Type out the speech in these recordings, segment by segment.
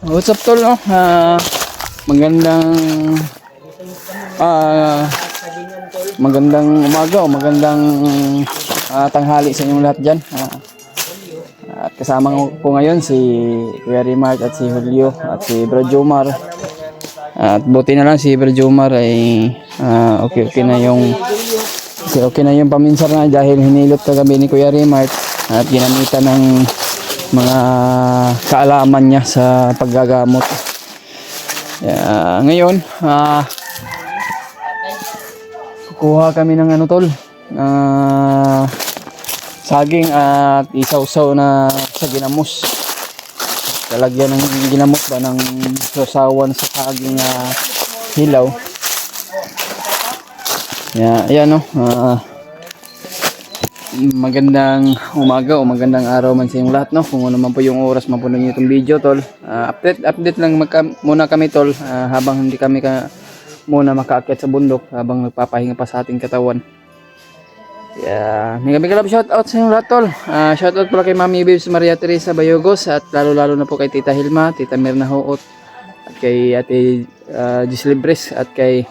What's up tol, no? Magandang magandang umaga o magandang tanghali sa inyong lahat dyan. At kasama ko ngayon si Kuya Rimart at si Julio at si Bro Jomar. At buti na lang si Bro Jomar ay okay na yung paminsan na dahil hinilot kagabi ni Kuya Rimart at ginamitan ng mga kaalaman niya sa paggagamot. Ngayon kukuha kami ng tol, saging at isawsaw na sa ginamos. Talagyan ng ginamos ba ng sasawan sa saging hilaw. Ayan no. Magandang umaga o magandang araw man sa inyong lahat, no? Kung ano man po yung oras mapuno niyo itong video tol. Update lang muna kami tol, habang hindi kami muna makaakyat sa bundok, habang nagpapahinga pa sa ating katawan. Mega love shoutout sa inyong lahat tol. Shoutout pala kay Mami Babes Maria Teresa Bayogos at lalo na po kay Tita Hilma, Tita Mirna Hoot at kay Ate Gislibres at kay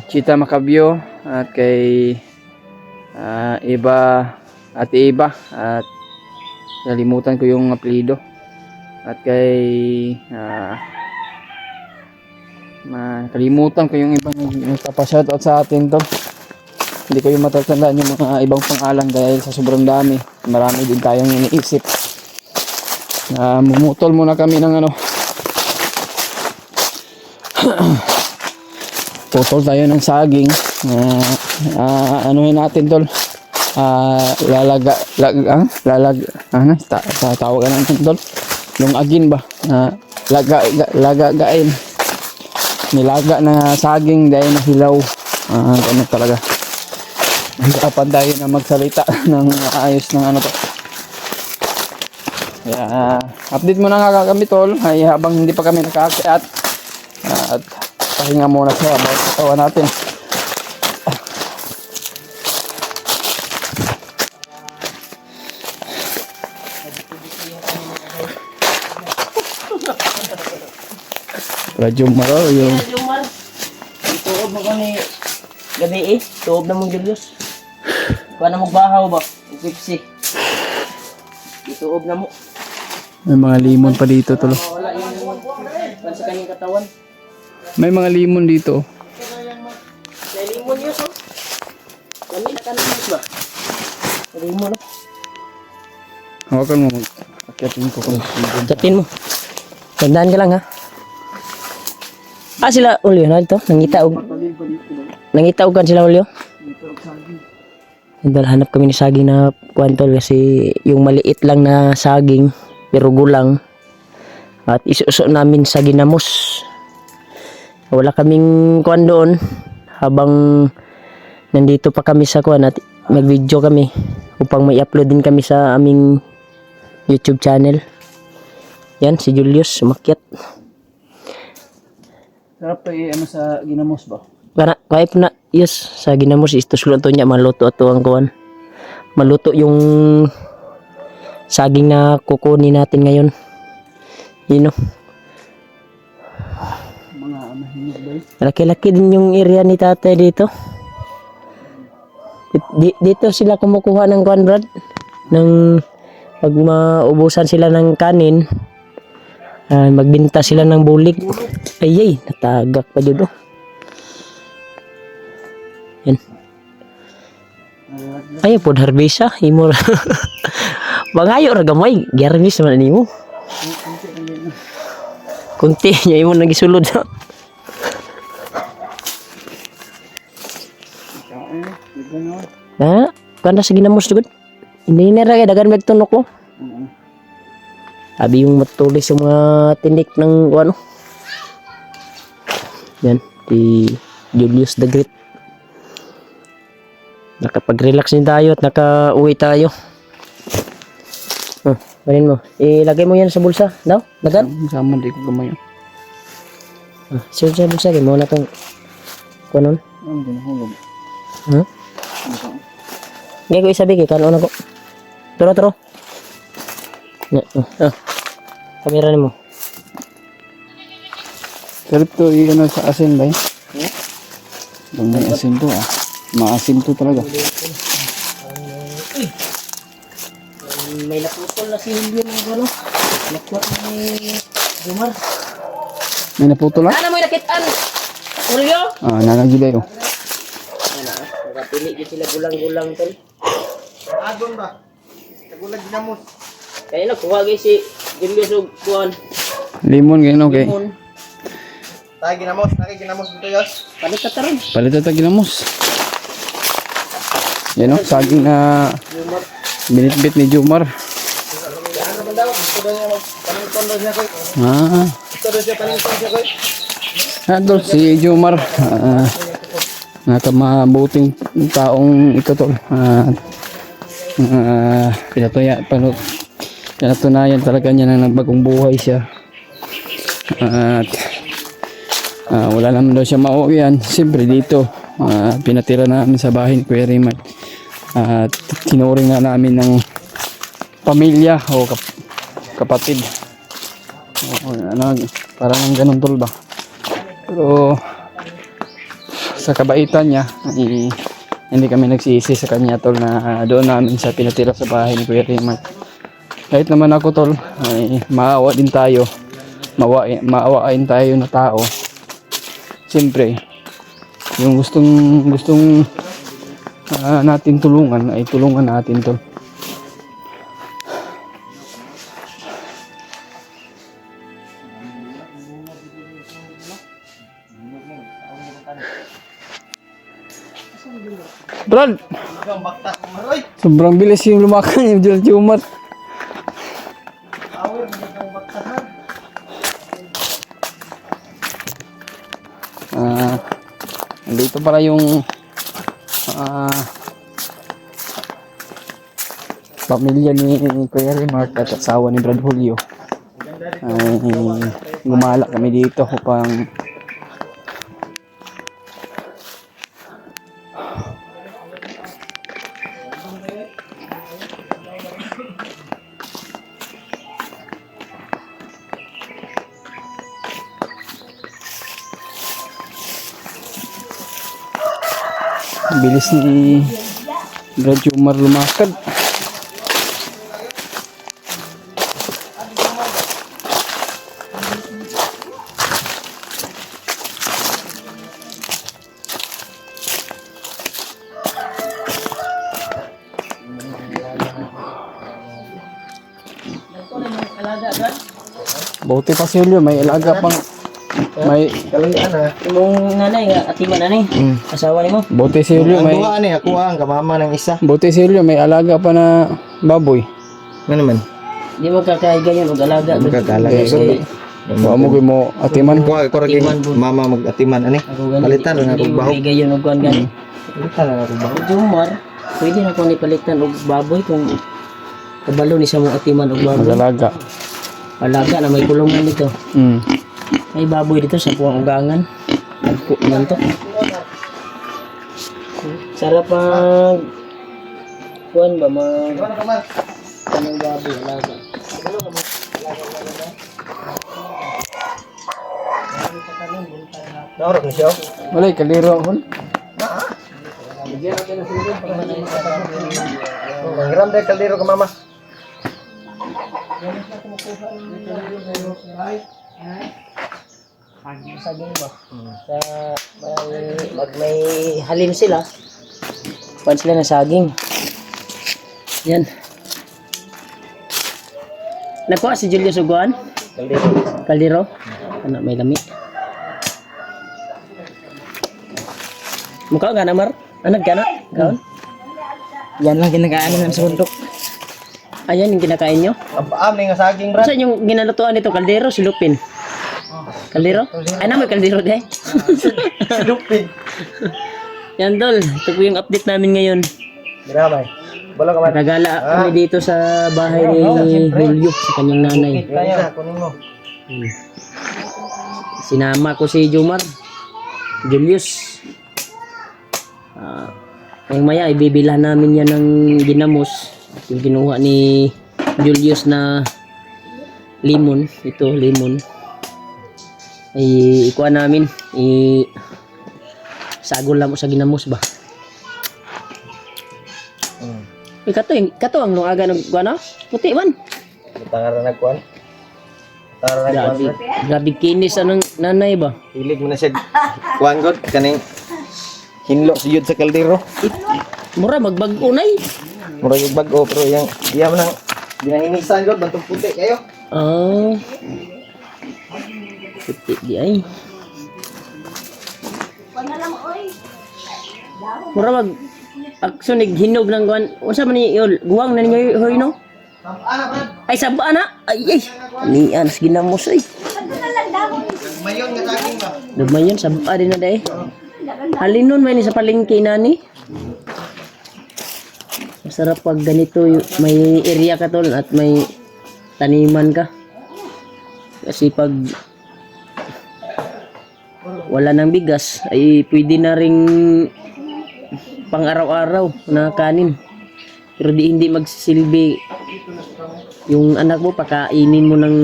Chita Macabio at kay Ate Iba at nalimutan ko yung apelyido at kay kalimutan ko yung ibang nagpapa-shoutout sa atin to. Hindi ko yung matatandaan yung mga ibang pangalan dahil sa sobrang dami, marami din tayong iniisip. Mumutol muna kami ng putol tayo ng saging. Anuhin natin tol, tawagan natin tol, lungagin ba, lagagain, nilaga na saging dahil nahilaw. Ganun talaga, hirapan tayo na magsalita ng ayos ng to. Update muna nga kami tol, ay habang hindi pa kami nakaakyat at pahinga muna sa katawan natin. Radyo Maro yung ituob mo kami gabi tuob na mong Julius. Kuha na magbahaw ba? Pipsi. Ituob na mo. may mga limon pa dito tol. Wala yung sa kanyang katawan. May mga limon dito. May limon yun, so. Kami nakanamit ba? Limon, no? Hawakan mo, akyatin ko kung limon. Akyatin mo. Tandaan ka lang, ha? Sila ulyo na ito. Nangitaog kan sila ulyo. Dahil hanap kami ni saging na kwantol kasi yung maliit lang na saging pero gulang at isuso namin sa ginamos. Wala kaming kuan doon habang nandito pa kami sa kuan at mag-video kami upang may upload din kami sa aming YouTube channel. Yan si Julius sumakyat. Sarap to sa ginamos ba? Kaya po na, yes, sa ginamos istos luto niya, maluto ato ang kuwan. Maluto yung saging na kukunin natin ngayon. Yun o. Mga mahinog ba yun? Laki-laki din yung area ni tatay dito. Dito sila kumukuha ng kuwan, Brad. Pag maubusan sila ng kanin, magbinta sila ng bulig. Ay, natagak pa dito. Yan. Ay, pod harbisa, imo. Bangayo ra gamay, garbis man nimo. Kunti nya imo nagisulod. Kanda sa ginamos jud. Hindi na ra dagan magtunok ko. Abi yung matulis yung mga tinik ng ano. Yan, si Julius the Great. Nakapag-relax din tayo at naka-uwi tayo. Manin mo. Ilagay mo yan sa bulsa. Daw? Dagan? Sama di ko gamay. Sa bulsa. Kaya mo na itong kuanon. Hindi na hulog. Ngayon ko isabi kay kanon ako. Turo. Kamera mo. Sarap to, ano sa asin ba? Bang may asin to Maasim to talaga. May naputol na si Julio ng gano. Nakuha ni Jomar. May naputol lang? Ano mo nakitaan? Julio? Nanagilay oh. Nakapili din sila gulang-gulang tol. Adon ba? Nagulag ginamos. Kaya na kuha si Julio sa kuhan. Limon ganyan okay. Limon. Tayo ginamos dito yos. Palit ka taron. Palit ata ginamos. Yan oh, saging na Jomar. binitbit ni Jomar. Ano man daw? Gusto daw niya magpanington daw niya koy. Gusto daw siya panington siya koy. Tol, si Jomar. Nakamabuting taong ito tol. Pinatunayan talaga niya na nagbagong buhay siya. At wala naman daw siya mauwian. Siyempre dito, pinatira namin sa bahay ni Kuya Rimar. At tinuring na namin ng pamilya o kapatid. Parang ng ganun tol ba. Pero sa kabaitan niya, hindi kami nagsisi sa kanya tol na doon namin siya pinatira sa bahay ni Kuya Rimar. Kahit naman ako tol, ay maawa din tayo. Maawain tayo na tao. Siyempre, yung gustong natin tulungan ay tulungan natin tol. Brad, Ang bakta ko maroy. sobrang bilis yung lumakan yung Jomar. Awir ang bakta man. Dito pala yung pamilya ni Kuya Rimar at asawa ni Brad Julio. Gumala kami dito upang bilis ni Brad Jomar lumakad. Buti pa si Julio, may alaga pang may Kalian ha. Imong nanay nga atiman nanay. Asawa nimo. buti si Julio Ang may duha ni ako ang kamama ng isa. buti si Julio may alaga pa na baboy. Ano man? Di mo kakahigayon og alaga. Magkakalaga so. Wa mo gyud mo atiman. Ko ra mama mag-atiman ani. Palitan lang ako baho. Higayon og kuan gani. Palitan lang ako baho. Jomar, pwede na ko ni palitan og baboy kung kabalo ni sa mo atiman og baboy. Mag-alaga. Alaga na may kulungan dito. May baboy dito sa puwang ugangan. Agpo naman to. Sarap pag kuan ba mag kanang baboy alaga. Naurok ni siya. Walay kaliro hon. Manghiram dai kaldero ka mama. Saging ba? Sa may halin sila. Pan sila ng saging. Yan. Nakuha si Julio Suguan? Kaldero. Kaldero? Ano, may lami. Mukha ka na, Mar? Anong ka na? Kaon? Yan lang ginagaano ng sundok. Ayan yung kinakain nyo? Am ni nga saging brad. Saan yung ginalutuan nito? Kaldero, silupin? Kaldero? Ay na, may kaldero de. Lupin. Yan, Dol. Ito po yung update namin ngayon. Gramay. Wala ka man. Nagala kami dito sa bahay ni Julio, sa kanyang nanay. Kaya kunin mo. Sinama ko si Jomar, Julius. Ngayong maya, ibibilhan namin yan ng ginamos. Yung kinuha ni Julius na limon. Ito, limon. Ay, ikuha namin. Sagol lang mo sa ginamos ba? Kato ang nung aga ng kuha na? Puti man. Tangara nagkuan. Tangara nagkuan. Grabe, grabe kinis anong nanay ba? Hilig mo na siya kuan god kaning hinlo siyud sa kaldero. Mura magbag-unay. Mura yung bag-o pero yang iya man ang ginahinisan god bantong puti kayo. Oh. Puti di ay. Mura mag aksunig hinog ng guwan. Unsa man ni yun? Guwang na ninyo hoy no? Ana brad. Ay saba na. Ay. Ni anas ginamos ay. Mayon nga saging ba. Lumay yun, saba din na day. Halinon may ni sa palengke nani. Masarap pag ganito may area ka tol at may taniman ka. Kasi pag wala ng bigas ay pwede na ring pang araw-araw na kanin. Pero hindi magsilbi yung anak mo pakainin mo ng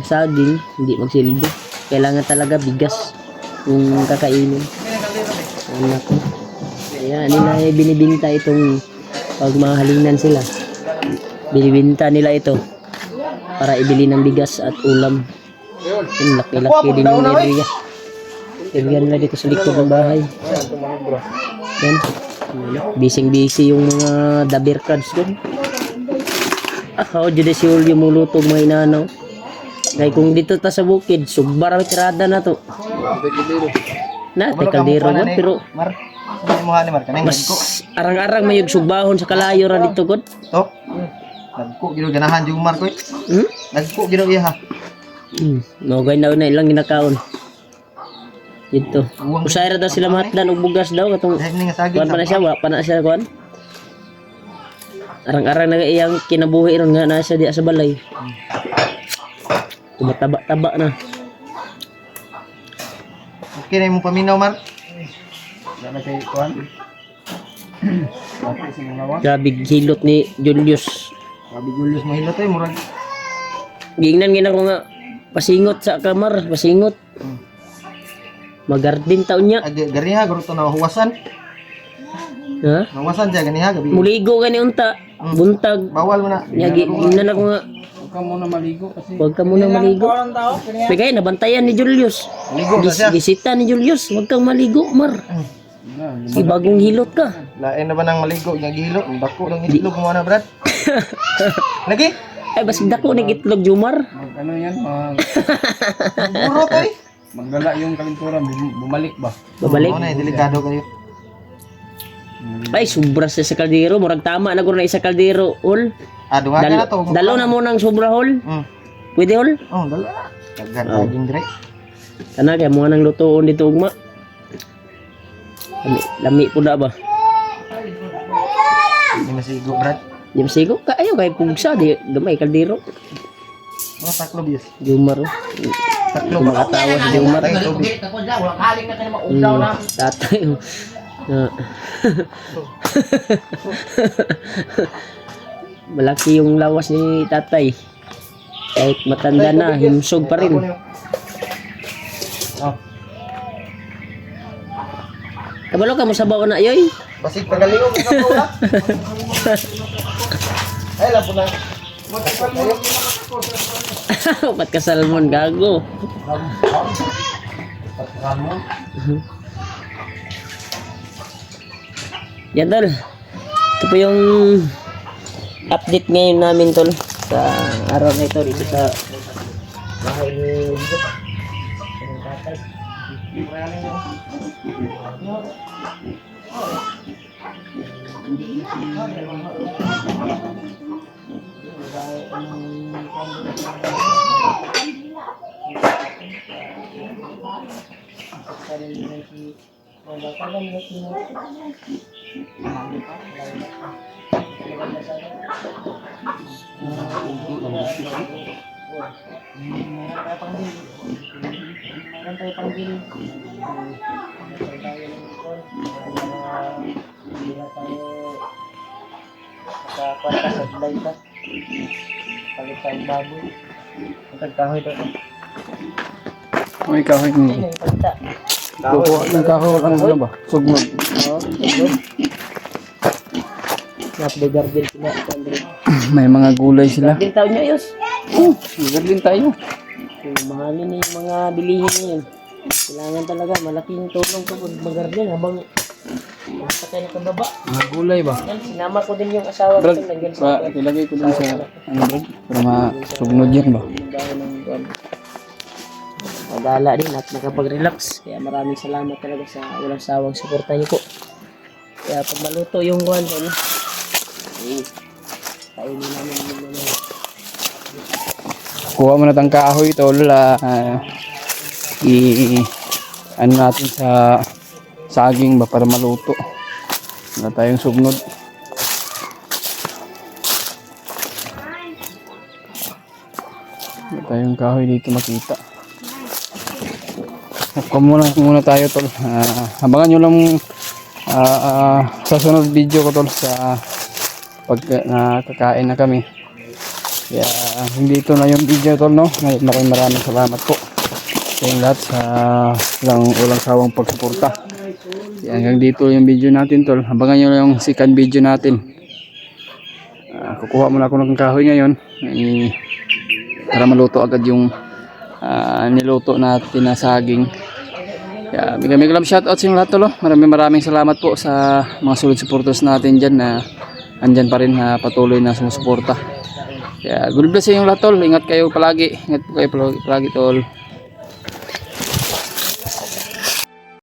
saging, hindi magsilbi. Kailangan talaga bigas yung kakainin. Anak mo. Kaya nila binibinta itong pag mahalingan sila. Binibinta nila ito para ibili ng bigas at ulam. Yung laki-laki din yung area. Area nila dito sa likod ng bahay. Yan. Bising-busy yung mga dabir cards doon. Ako, judicial yung mulutog mga inanaw. Kaya kung dito ta sa bukid, subbar ang tirada na to. Na, tay kaldero mo, pero Mar. Ano mo ni Mar kanang mas arang-arang may sugbahon sa kalayo ra dito god. to. Nagko gino ganahan yung Mar ko. Hmm? Nagko gino iya ha. Nogay na ilang ginakaon. Dito. Usay ra daw sila mahatdan og bugas daw katong Dahil nga saging. kuan pa na siya, wa pa na siya kuan. Arang-arang na iyang kinabuhi ron nga na siya di sa balay. Tumataba-taba na. Okay na yung paminaw Mar. Wala kay kuan. Pati sing lawas. Grabe hilot ni Julius. Sabi Julius mahilo tay murag. Gingnan gina ko nga pasingot sa kamar, pasingot. Magardin taon niya. Gariha guro to na huwasan. Ha? Nawasan siya ganiha gabi. Muligo gani unta. Buntag. Bawal mo na. Yagi gingnan ako nga Huwag ka muna maligo kasi huwag ka muna maligo. Bigay nabantayan ni Julius. Maligo na siya. Gisita ni Julius, huwag kang maligo, Mar. Si bagong hilot ka. Lain na ba nang maligo yung gihilo? Dako ng itlog mo na brad. Lagi? Ay, bas dako ni itlog Jumar. ano yan, Buro to eh. magdala yung kalinturan, bumalik ba? Babalik. Ano na delikado kayo. Ay, sobra sa kaldero. Murag tama na guro na isa kaldero, Ol. Ah, dunga ka na to. Dalo na mo ng sobra, Ol. Pwede, Ol. Oh, dalo na. Daghan aging dire. Kana kaya mga nang lutoon dito, ugma. Lami po na ba? Hindi masigo brad. Di masigo ka ayo kay pugsa di gamay kaldero. Oh, taklo bias. Jumar. Taklo Mga tawa si Jumar. Tatay. Na. Malaki yung lawas ni tatay. Kahit matanda na, himsog pa rin. Oh, Kabalo ka mo sa baon na yoy. basig pagalingon ka po na. Ay, lang po na. Ba't ka salmon gago? Yan tol. Ito po yung update ngayon namin tol sa araw na ito dito sa bahay ni Bidot. Yung tatay. Sa kwarta sa bahay ka. Palit sa baboy. Kahoy to. May kahoy nyo. Kukuha ng kahoy. Ano ba? Sugnod. Oo, good. Nap-de garden sila. May mga gulay sila. Garden taon nyo, Yus. Garden tayo. Mahalin na yung mga bilihin ngayon. Kailangan talaga, malaking tulong ko pag mag-garden habang basta tayo nakababa. Mga gulay ba? Yan, sinama ko din yung asawa ko Brad, nandiyan sa ilagay ko dun sa ano Brad? Para masugnod yan ba? bahay ng buwan. Magala din at nakapag-relax. Kaya maraming salamat talaga sa walang sawang suporta niyo po. Kaya pag maluto yung buwan ko, kainin namin yung mga Kuha mo na tang kahoy tol. Ano natin sa saging ba para maluto. Wala tayong sugnod. Wala tayong kahoy dito makita. Muna tayo tol. Abangan nyo lang sa sunod video ko tol sa pag nakakain na kami. Kaya hindi ito na yung video tol no. Maraming salamat po sa inyong lahat sa walang sawang pagsuporta. Kaya hanggang dito yung video natin tol. Abangan nyo lang yung second video natin. Kukuha muna ako ng kahoy ngayon para maluto agad yung niluto natin na saging. Kaya bigay lang shoutout sa inyong lahat tol. Maraming salamat po sa mga solid supporters natin dyan na andyan pa rin na patuloy na sumusuporta. Kaya God bless sa inyong lahat tol. Ingat kayo palagi. Ingat po kayo palagi tol.